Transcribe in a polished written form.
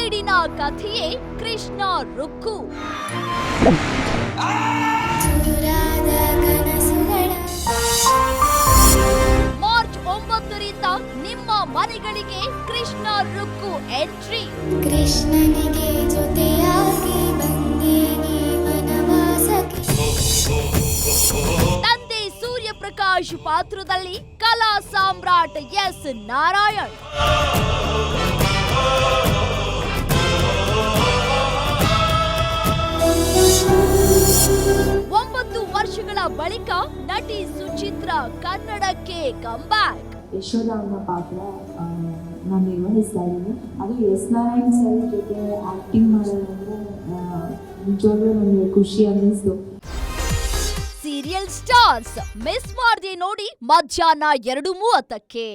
ಬೀಡಿನ ಕಥೆಯೇ Krishna Rukku. March 9ರಿಂದ ನಿಮ್ಮ ಮನೆಗಳಿಗೆ Krishna Rukku entry. ಕೃಷ್ಣನಿಗೆ ಜೊತೆಯಾಗಿ ಬಂದೇನೆ ವನವಾಸಕ್ಕೆ. ತಂದೆ ಸೂರ್ಯಪ್ರಕಾಶ್ ಪಾತ್ರದಲ್ಲಿ ಕಲಾ ಸಾಮ್ರಾಟ್ ಎಸ್ ನಾರಾಯಣ್. 9 ವರ್ಷಗಳ ಬಳಿಕ ನಟಿ ಸುಚಿತ್ರಾ ಕನ್ನಡಕ್ಕೆ ಕಂಬ್ಯಾಕ್. ಯಶೋಧ ಅನ್ನೋ ಪಾತ್ರ ನಾನು ನಿರ್ವಹಿಸ್ತಾ ಇದ್ದೀನಿ. ಅದು ಎಸ್ ನಾರಾಯಣ್ ಸರ್ ಜೊತೆ ಆ್ಯಕ್ಟಿಂಗ್ ಮಾಡೋದಂದ್ರೆ ನಿಜವಾಗ್ಲೂ ನನಗೆ ಖುಷಿ ಅನ್ನಿಸ್ತು. ಸೀರಿಯಲ್ ಸ್ಟಾರ್ಸ್ ಮಿಸ್ ಮಾಡದೆ ನೋಡಿ ಮಧ್ಯಾಹ್ನ 2:30ಕ್ಕೆ.